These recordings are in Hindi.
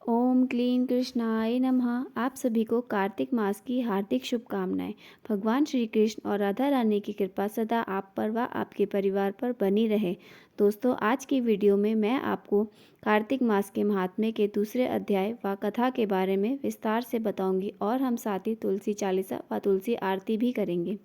ओम क्लीं कृष्णाय नमः। आप सभी को कार्तिक मास की हार्दिक शुभकामनाएं। भगवान श्री कृष्ण और राधा रानी की कृपा सदा आप पर व आपके परिवार पर बनी रहे। दोस्तों, आज की वीडियो में मैं आपको कार्तिक मास के महात्म्य के दूसरे अध्याय व कथा के बारे में विस्तार से बताऊंगी और हम साथ ही तुलसी चालीसा व तुलसी आरती भी करेंगे।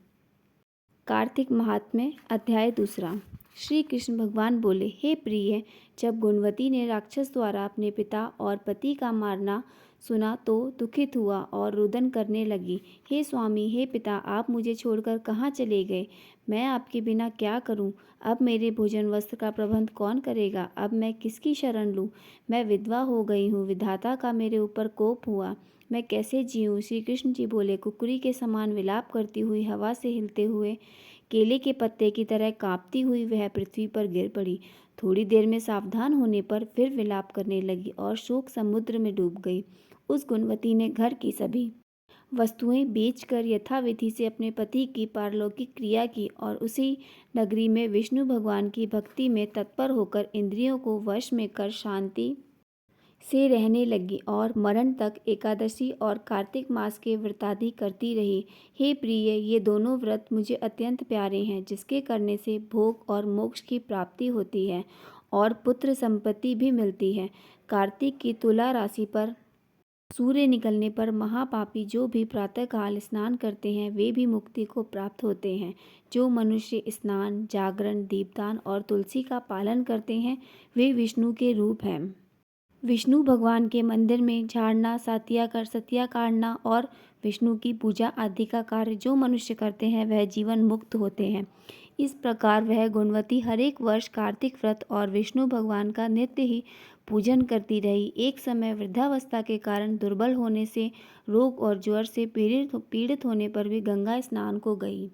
कार्तिक महात्म्य अध्याय दूसरा। श्री कृष्ण भगवान बोले, हे प्रिय, जब गुणवती ने राक्षस द्वारा अपने पिता और पति का मारना सुना तो दुखित हुआ और रुदन करने लगी। हे स्वामी, हे पिता, आप मुझे छोड़कर कहाँ चले गए? मैं आपके बिना क्या करूं? अब मेरे भोजन वस्त्र का प्रबंध कौन करेगा? अब मैं किसकी शरण लूं? मैं विधवा हो गई हूँ। विधाता का मेरे ऊपर कोप हुआ। मैं कैसे जीऊँ? श्री कृष्ण जी बोले, कुकरी के समान विलाप करती हुई, हवा से हिलते हुए केले के पत्ते की तरह कांपती हुई वह पृथ्वी पर गिर पड़ी। थोड़ी देर में सावधान होने पर फिर विलाप करने लगी और शोक समुद्र में डूब गई। उस गुणवती ने घर की सभी वस्तुएं बेचकर यथाविधि से अपने पति की पारलौकिक क्रिया की और उसी नगरी में विष्णु भगवान की भक्ति में तत्पर होकर इंद्रियों को वश में कर शांति से रहने लगी और मरण तक एकादशी और कार्तिक मास के व्रतादि करती रही। हे प्रिय, ये दोनों व्रत मुझे अत्यंत प्यारे हैं, जिसके करने से भोग और मोक्ष की प्राप्ति होती है और पुत्र संपत्ति भी मिलती है। कार्तिक की तुला राशि पर सूर्य निकलने पर महापापी जो भी प्रातःकाल स्नान करते हैं वे भी मुक्ति को प्राप्त होते हैं। जो मनुष्य स्नान, जागरण, दीपदान और तुलसी का पालन करते हैं वे विष्णु के रूप हैं। विष्णु भगवान के मंदिर में झाड़ना, सतिया काटना और विष्णु की पूजा आदि का कार्य जो मनुष्य करते हैं वह जीवन मुक्त होते हैं। इस प्रकार वह गुणवती हर एक वर्ष कार्तिक व्रत और विष्णु भगवान का नित्य ही पूजन करती रही। एक समय वृद्धावस्था के कारण दुर्बल होने से, रोग और ज्वर से पीड़ित होने पर भी गंगा स्नान को गई।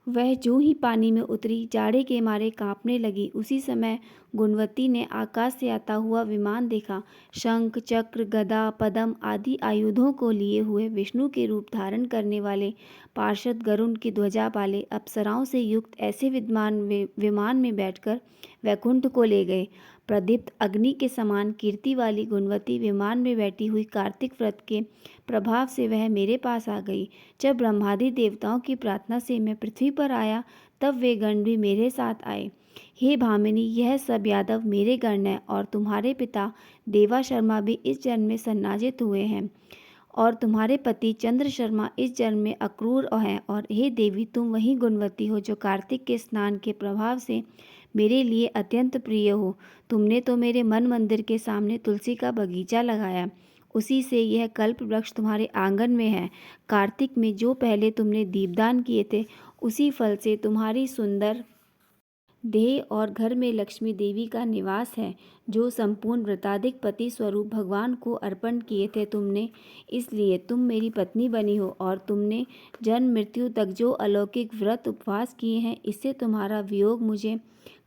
वह जो ही पानी में उतरी, जाड़े के मारे कांपने लगी। उसी समय गुणवती ने आकाश से आता हुआ विमान देखा। शंख, चक्र, गदा, पद्म आदि आयुधों को लिए हुए विष्णु के रूप धारण करने वाले पार्षद गरुड़ की ध्वजा वाले अप्सराओं से युक्त ऐसे विमान में बैठकर वैकुंठ को ले गए। प्रदीप्त अग्नि के समान कीर्ति वाली गुणवती विमान में बैठी हुई कार्तिक व्रत के प्रभाव से वह मेरे पास आ गई। जब ब्रह्मादि देवताओं की प्रार्थना से मैं पृथ्वी पर आया तब वे गण भी मेरे साथ आए। हे भामिनी, यह सब यादव मेरे गण हैं और तुम्हारे पिता देवा शर्मा भी इस जन्म में सन्नाजित हुए हैं और तुम्हारे पति चंद्र शर्मा इस जन्म में अक्रूर हैं। और हे देवी, तुम वही गुणवती हो जो कार्तिक के स्नान के प्रभाव से मेरे लिए अत्यंत प्रिय हो। तुमने तो मेरे मन मंदिर के सामने तुलसी का बगीचा लगाया, उसी से यह कल्प वृक्ष तुम्हारे आंगन में है। कार्तिक में जो पहले तुमने दीपदान किए थे उसी फल से तुम्हारी सुंदर देह और घर में लक्ष्मी देवी का निवास है, जो संपूर्ण व्रताधिक पति स्वरूप भगवान को अर्पण किए थे तुमने, इसलिए तुम मेरी पत्नी बनी हो। और तुमने जन्म मृत्यु तक जो अलौकिक व्रत उपवास किए हैं, इससे तुम्हारा वियोग मुझे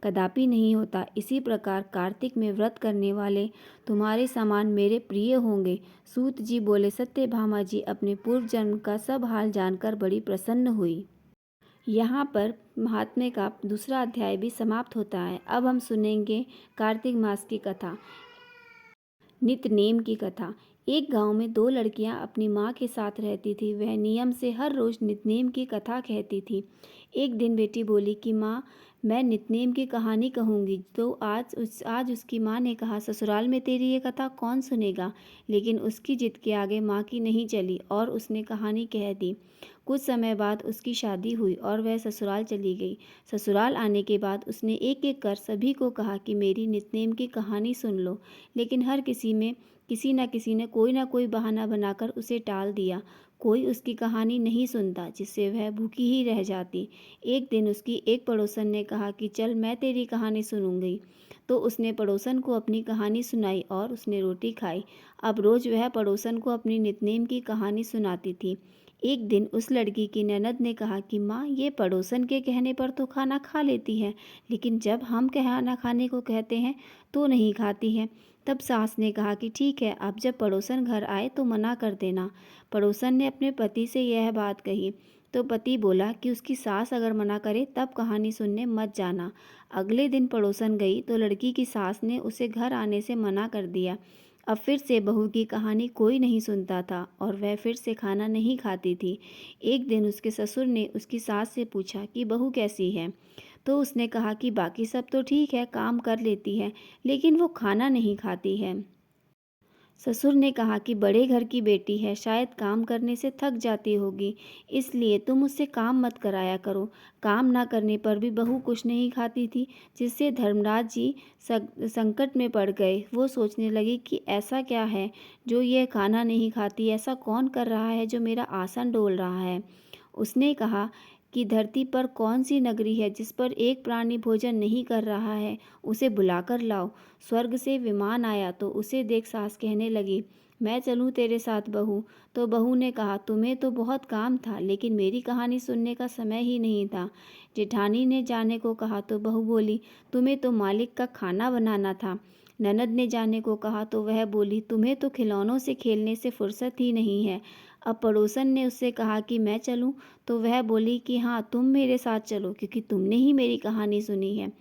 कदापि नहीं होता। इसी प्रकार कार्तिक में व्रत करने वाले तुम्हारे समान मेरे प्रिय होंगे। सूत जी बोले, सत्यभामा जी अपने पूर्व जन्म का सब हाल जानकर बड़ी प्रसन्न हुई। यहाँ पर महात्म्य का दूसरा अध्याय भी समाप्त होता है। अब हम सुनेंगे कार्तिक मास की कथा, नित्यनेम की कथा। एक गांव में दो लड़कियां अपनी माँ के साथ रहती थी। वह नियम से हर रोज नित्यनेम की कथा कहती थी। एक दिन बेटी बोली कि माँ, मैं नित्यनेम की कहानी कहूँगी। तो आज उसकी माँ ने कहा, ससुराल में तेरी ये कथा कौन सुनेगा? लेकिन उसकी जिद के आगे माँ की नहीं चली और उसने कहानी कह दी। कुछ समय बाद उसकी शादी हुई और वह ससुराल चली गई। ससुराल आने के बाद उसने एक एक कर सभी को कहा कि मेरी नित्यनेम की कहानी सुन लो, लेकिन हर किसी ने कोई ना कोई बहाना बनाकर उसे टाल दिया। कोई उसकी कहानी नहीं सुनता, जिससे वह भूखी ही रह जाती। एक दिन उसकी एक पड़ोसन ने कहा कि चल, मैं तेरी कहानी सुनूंगी। तो उसने पड़ोसन को अपनी कहानी सुनाई और उसने रोटी खाई। अब रोज वह पड़ोसन को अपनी नित्यनेम की कहानी सुनाती थी। एक दिन उस लड़की की ननद ने कहा कि माँ, ये पड़ोसन के कहने पर तो खाना खा लेती है, लेकिन जब हम खाना खाने को कहते हैं तो नहीं खाती है। तब सास ने कहा कि ठीक है, अब जब पड़ोसन घर आए तो मना कर देना। पड़ोसन ने अपने पति से यह बात कही तो पति बोला कि उसकी सास अगर मना करे तब कहानी सुनने मत जाना। अगले दिन पड़ोसन गई तो लड़की की सास ने उसे घर आने से मना कर दिया। अब फिर से बहू की कहानी कोई नहीं सुनता था और वह फिर से खाना नहीं खाती थी। एक दिन उसके ससुर ने उसकी सास से पूछा कि बहू कैसी है, तो उसने कहा कि बाकी सब तो ठीक है, काम कर लेती है, लेकिन वो खाना नहीं खाती है। ससुर ने कहा कि बड़े घर की बेटी है, शायद काम करने से थक जाती होगी, इसलिए तुम उससे काम मत कराया करो। काम ना करने पर भी बहू कुछ नहीं खाती थी, जिससे धर्मराज जी संकट में पड़ गए। वो सोचने लगे कि ऐसा क्या है जो ये खाना नहीं खाती, ऐसा कौन कर रहा है जो मेरा आसन डोल रहा है। उसने कहा कि धरती पर कौन सी नगरी है जिस पर एक प्राणी भोजन नहीं कर रहा है, उसे बुलाकर लाओ। स्वर्ग से विमान आया तो उसे देख सास कहने लगी, मैं चलूँ तेरे साथ बहू। तो बहू ने कहा, तुम्हें तो बहुत काम था, लेकिन मेरी कहानी सुनने का समय ही नहीं था। जेठानी ने जाने को कहा तो बहू बोली, तुम्हें तो मालिक का खाना बनाना था। ननद ने जाने को कहा तो वह बोली, तुम्हें तो खिलौनों से खेलने से फुर्सत ही नहीं है। अब पड़ोसन ने उससे कहा कि मैं चलूं, तो वह बोली कि हाँ, तुम मेरे साथ चलो, क्योंकि तुमने ही मेरी कहानी सुनी है।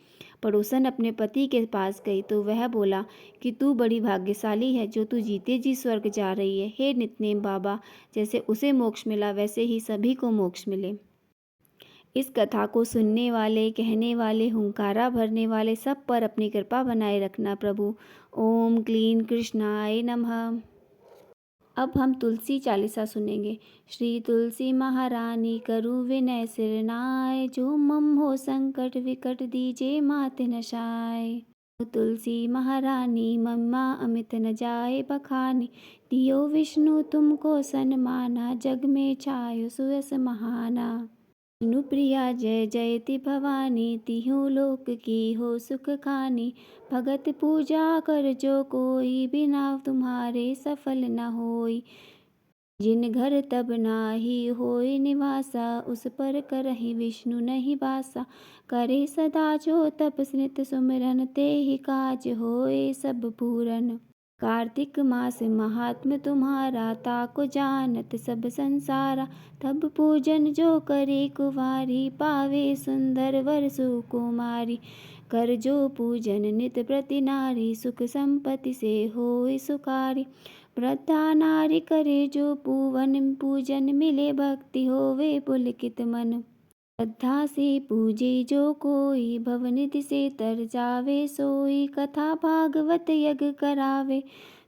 पड़ोसन अपने पति के पास गई तो वह बोला कि तू बड़ी भाग्यशाली है जो तू जीते जी स्वर्ग जा रही है। हे नितनेम बाबा, जैसे उसे मोक्ष मिला वैसे ही सभी को मोक्ष मिले। इस कथा को सुनने वाले, कहने वाले, हुंकारा भरने वाले सब पर अपनी कृपा बनाए रखना प्रभु। ओम क्लीं कृष्णाय नमः। अब हम तुलसी चालीसा सुनेंगे। श्री तुलसी महारानी करु विनय सिरनाय, जो मम हो संकट विकट दीजे मात नशाय। तुलसी महारानी मम्मा अमित न जाए बखानी, दियो विष्णु तुमको सन्माना, जग में छायो सुयस महाना। विष्णु प्रिया जय जयति भवानी, तिहु लोक की हो सुख खानी। भगत पूजा कर जो कोई, बिना तुम्हारे सफल न होई। जिन घर तब नाही होय निवासा, उस पर करहि विष्णु नहीं बासा। करे सदा जो तप स्नित सुमिरन, ते ही काज होय सब पूरन। कार्तिक मास महात्म तुम्हारा, ताको जानत सब संसारा। तब पूजन जो करे कुवारी, पावे सुंदर वर सुकुमारी। कर जो पूजन नित प्रति नारी, सुख संपत्ति से होय सुखारी। वृद्धा नारी करे जो पूवन, पूजन मिले भक्ति होवे पुलकित मन। श्रद्धा से पूजे जो कोई, भवनिधि से तर जावे सोई। कथा भागवत यज्ञ करावे,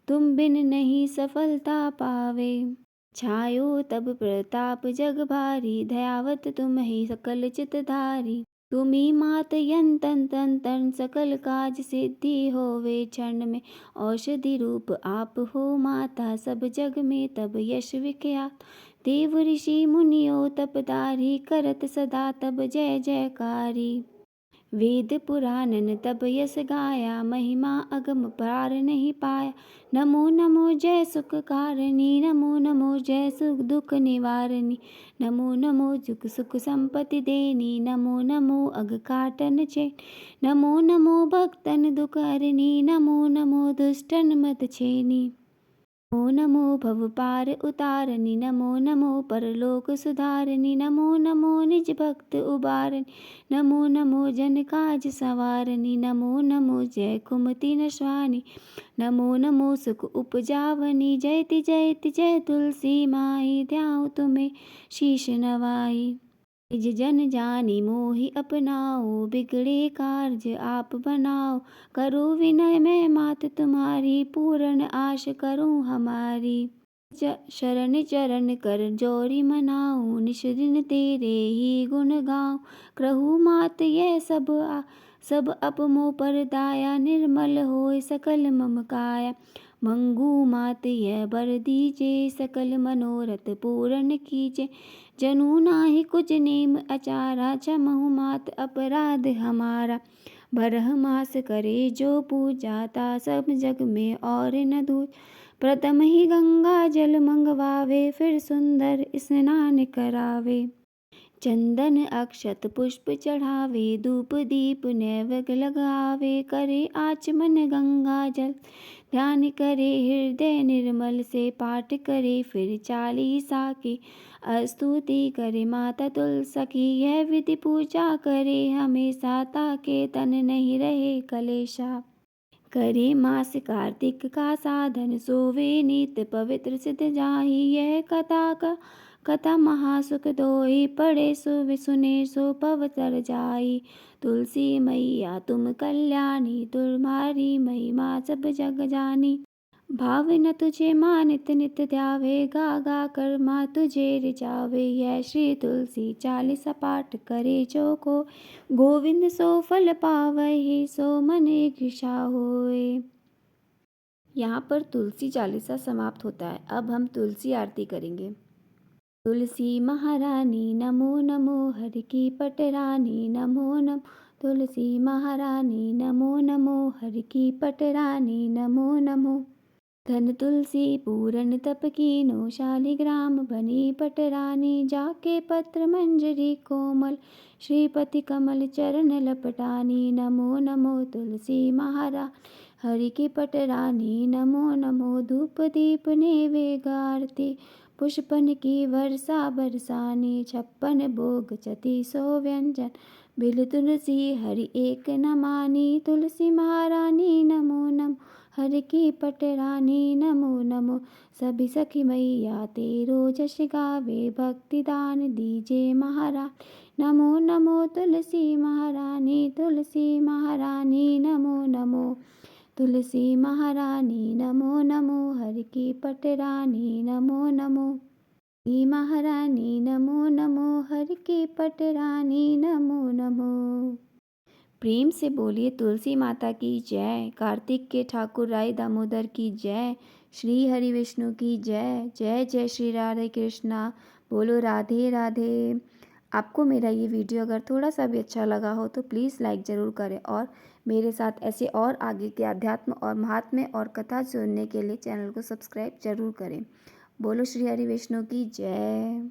तुम बिन नहीं सफलता पावे। छायो तब प्रताप जग भारी, दयावत तुम ही सकल चितधारी। तुम्ही मात यंतन तन तन, सकल काज सिद्धि होवे क्षण में। औषधि रूप आप हो माता, सब जग में तब यश विख्यात। देव ऋषि मुनियो तपधारी, करत सदा तब जय जयकारी। वेद पुराणन तब यस गाया, महिमा अगम पार नहीं पाया। नमो नमो जय सुख कारिणी, नमो नमो जय सुख दुख निवारणी। नमो नमो सुख सुख संपत्ति देनी, नमो नमो अग काटन चैन। नमो नमो भक्तन दुख हरणी, नमो नमो दुष्टन मत छेनी। नमो नमो भव पार उतारनी, नमो नमो परलोक सुधारनी। नमो नमो निज भक्त उबारनी, नमो नमो जन काज सवारनी। नमो नमो जय कुमति नश्वानी, नमो नमो सुख उपजावनी। जयति जयति जय तुलसी माई, ध्याऊँ तुम्हें शीश नवाई। निज जन जानी मोहि अपनाओ, बिगड़े कार्य आप बनाओ। करो विनय मैं मात तुम्हारी, पूर्ण आश करूं हमारी। शरण चरण कर जोरी मनाऊं, निश दिन तेरे ही गुण गाऊं। कहूँ मात यह सब अप मोह पर दाया, निर्मल होय सकल मम काया। मंगू मात यह बर दीजे, सकल मनोरथ पूर्ण कीजे। जनु नाहि कुछ नेम अचारा, क्षमहु मात अपराध हमारा। बरह मास करे जो पूजा, ता सब जग में और न दूज। प्रथम ही गंगा जल मंगवावे, फिर सुंदर स्नान करावे। चंदन अक्षत पुष्प चढ़ावे, धूप दीप नैवेद्य लगावे। करे आचमन गंगा जल, ध्यान करे हृदय निर्मल से। पाठ करे फिर चालीसा की, स्तुति करे माता तुलसी। यह विधि पूजा करे हमेशा, ताके तन नहीं रहे कलेशा। करे मास कार्तिक का साधन, सोवे नित्य पवित्र सिद्ध जाहि। यह कथा महासुख दोई, पढ़े सो सुने सो पवतर जाई। तुलसी मैया तुम कल्याणी, तुम्हारी महिमा सब जग जानी। भाव न तुझे माँ नित नित ध्यावे, गा गा कर माँ तुझे रिझावे। यह श्री तुलसी चालीसा पाठ करे जो को, गोविंद सो फल पावहि, सो मन इच्छा होए। यहाँ पर तुलसी चालीसा समाप्त होता है। अब हम तुलसी आरती करेंगे। तुलसी महारानी नमो नमो, हर की पटरानी नमो नमो। तुलसी महारानी नमो नमो, हर की पटरानी नमो नमो। धन तुलसी पूरन तप कीनो, शालिग्राम बनी पटरानी। जाके पत्र मंजरी कोमल, श्रीपति कमल चरण लपटानी। नमो नमो तुलसी महारानी, हरि की पटरानी नमो नमो। धूप दीप नैवेद्य आरती, पुष्पन की वर्षा बरसानी। 56 भोग 3400 व्यंजन, बिल तुलसी हरि एक न मानी। तुलसी महारानी नमो नमो, हर की पटरानी नमो नमो। सभी सखी मैया तेरो जश गावे, भक्ति दान दीजे महारानी नमो नमो। तुलसी महारानी तुलसी महारानी नमो नमो। तुलसी महारानी नमो नमो, हर की पटरानी नमो नमो। तुलसी महारानी नमो नमो, हर की पटरानी नमो नमो। प्रेम से बोलिए तुलसी माता की जय। कार्तिक के ठाकुर राय दामोदर की जय। श्री हरि विष्णु की जय। जय जय श्री राधे कृष्णा। बोलो राधे राधे। आपको मेरा ये वीडियो अगर थोड़ा सा भी अच्छा लगा हो तो प्लीज़ लाइक ज़रूर करें, और मेरे साथ ऐसे और आगे के अध्यात्म और महात्म्य और कथा सुनने के लिए चैनल को सब्सक्राइब ज़रूर करें। बोलो श्री हरि विष्णु की जय।